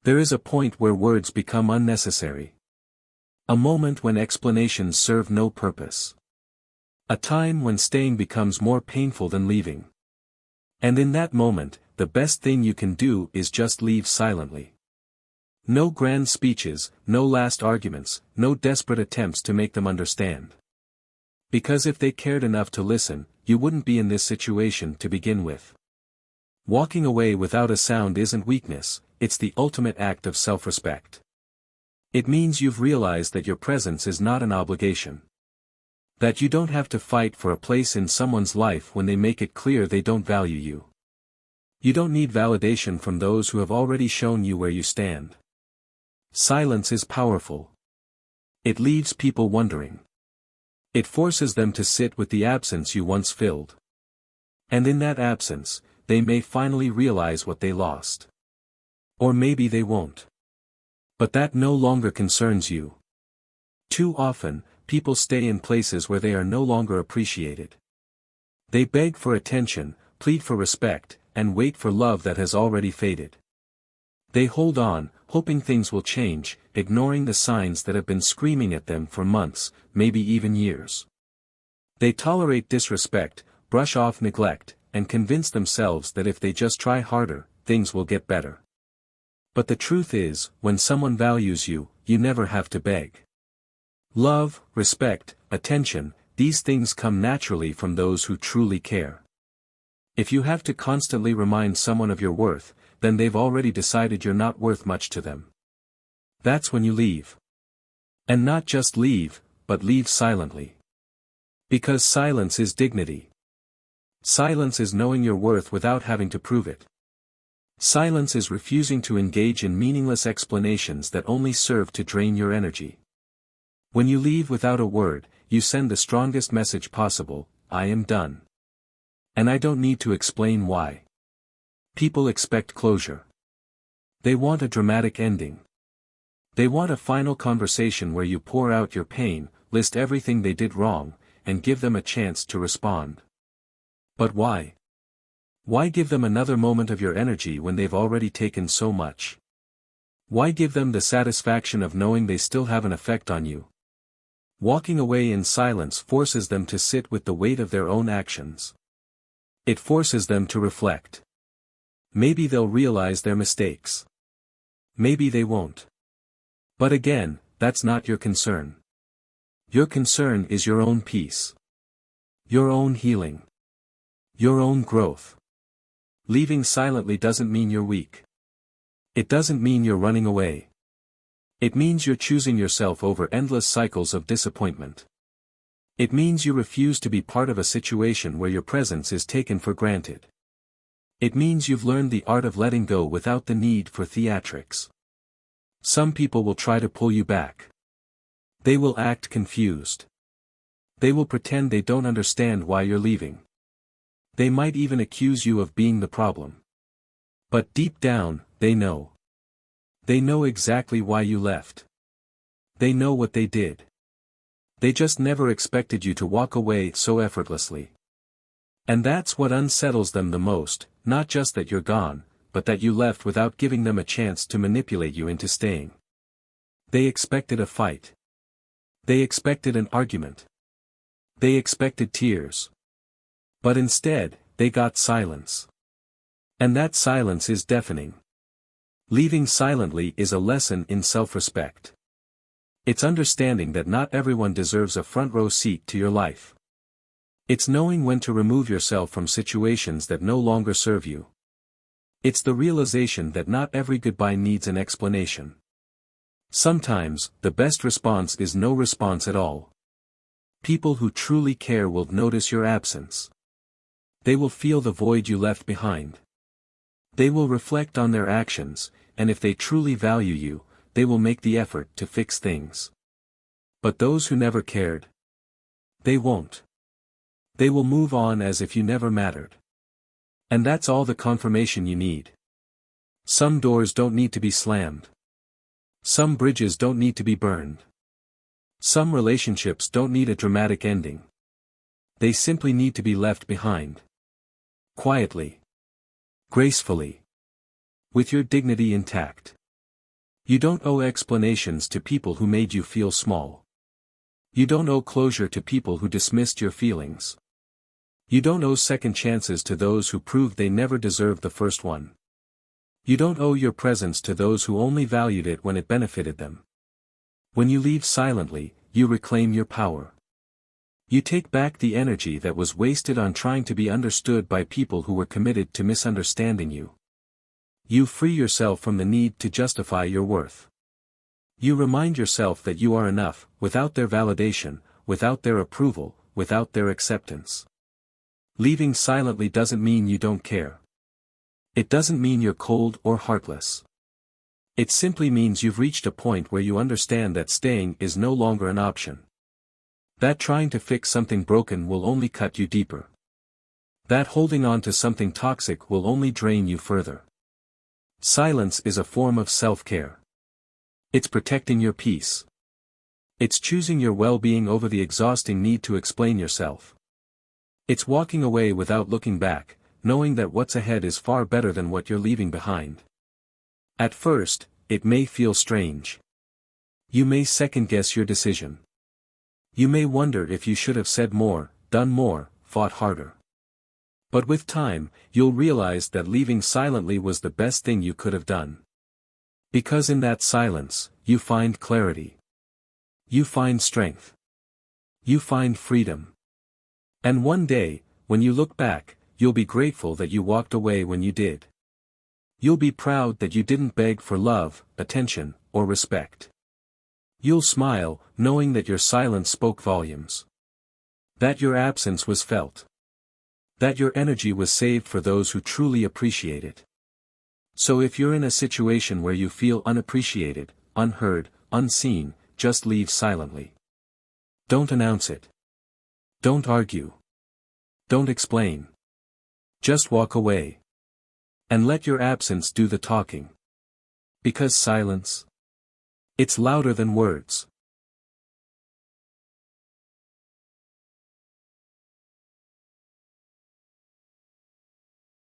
There is a point where words become unnecessary. A moment when explanations serve no purpose. A time when staying becomes more painful than leaving. And in that moment, the best thing you can do is just leave silently. No grand speeches, no last arguments, no desperate attempts to make them understand. Because if they cared enough to listen, you wouldn't be in this situation to begin with. Walking away without a sound isn't weakness, it's the ultimate act of self-respect. It means you've realized that your presence is not an obligation. That you don't have to fight for a place in someone's life when they make it clear they don't value you. You don't need validation from those who have already shown you where you stand. Silence is powerful. It leaves people wondering. It forces them to sit with the absence you once filled. And in that absence, they may finally realize what they lost. Or maybe they won't. But that no longer concerns you. Too often, people stay in places where they are no longer appreciated. They beg for attention, plead for respect, and wait for love that has already faded. They hold on, hoping things will change, ignoring the signs that have been screaming at them for months, maybe even years. They tolerate disrespect, brush off neglect, and convince themselves that if they just try harder, things will get better. But the truth is, when someone values you, you never have to beg. Love, respect, attention, these things come naturally from those who truly care. If you have to constantly remind someone of your worth, then they've already decided you're not worth much to them. That's when you leave. And not just leave, but leave silently. Because silence is dignity. Silence is knowing your worth without having to prove it. Silence is refusing to engage in meaningless explanations that only serve to drain your energy. When you leave without a word, you send the strongest message possible: I am done. And I don't need to explain why. People expect closure. They want a dramatic ending. They want a final conversation where you pour out your pain, list everything they did wrong, and give them a chance to respond. But why? Why give them another moment of your energy when they've already taken so much? Why give them the satisfaction of knowing they still have an effect on you? Walking away in silence forces them to sit with the weight of their own actions. It forces them to reflect. Maybe they'll realize their mistakes. Maybe they won't. But again, that's not your concern. Your concern is your own peace. Your own healing. Your own growth. Leaving silently doesn't mean you're weak. It doesn't mean you're running away. It means you're choosing yourself over endless cycles of disappointment. It means you refuse to be part of a situation where your presence is taken for granted. It means you've learned the art of letting go without the need for theatrics. Some people will try to pull you back. They will act confused. They will pretend they don't understand why you're leaving. They might even accuse you of being the problem. But deep down, they know. They know exactly why you left. They know what they did. They just never expected you to walk away so effortlessly. And that's what unsettles them the most, not just that you're gone, but that you left without giving them a chance to manipulate you into staying. They expected a fight. They expected an argument. They expected tears. But instead, they got silence. And that silence is deafening. Leaving silently is a lesson in self-respect. It's understanding that not everyone deserves a front-row seat to your life. It's knowing when to remove yourself from situations that no longer serve you. It's the realization that not every goodbye needs an explanation. Sometimes, the best response is no response at all. People who truly care will notice your absence. They will feel the void you left behind. They will reflect on their actions, and if they truly value you, they will make the effort to fix things. But those who never cared, they won't. They will move on as if you never mattered. And that's all the confirmation you need. Some doors don't need to be slammed. Some bridges don't need to be burned. Some relationships don't need a dramatic ending. They simply need to be left behind. Quietly. Gracefully. With your dignity intact. You don't owe explanations to people who made you feel small. You don't owe closure to people who dismissed your feelings. You don't owe second chances to those who proved they never deserved the first one. You don't owe your presence to those who only valued it when it benefited them. When you leave silently, you reclaim your power. You take back the energy that was wasted on trying to be understood by people who were committed to misunderstanding you. You free yourself from the need to justify your worth. You remind yourself that you are enough, without their validation, without their approval, without their acceptance. Leaving silently doesn't mean you don't care. It doesn't mean you're cold or heartless. It simply means you've reached a point where you understand that staying is no longer an option. That trying to fix something broken will only cut you deeper. That holding on to something toxic will only drain you further. Silence is a form of self-care. It's protecting your peace. It's choosing your well-being over the exhausting need to explain yourself. It's walking away without looking back, knowing that what's ahead is far better than what you're leaving behind. At first, it may feel strange. You may second-guess your decision. You may wonder if you should have said more, done more, fought harder. But with time, you'll realize that leaving silently was the best thing you could have done. Because in that silence, you find clarity. You find strength. You find freedom. And one day, when you look back, you'll be grateful that you walked away when you did. You'll be proud that you didn't beg for love, attention, or respect. You'll smile, knowing that your silence spoke volumes. That your absence was felt. That your energy was saved for those who truly appreciate it. So if you're in a situation where you feel unappreciated, unheard, unseen, just leave silently. Don't announce it. Don't argue. Don't explain. Just walk away. And let your absence do the talking. Because silence, it's louder than words.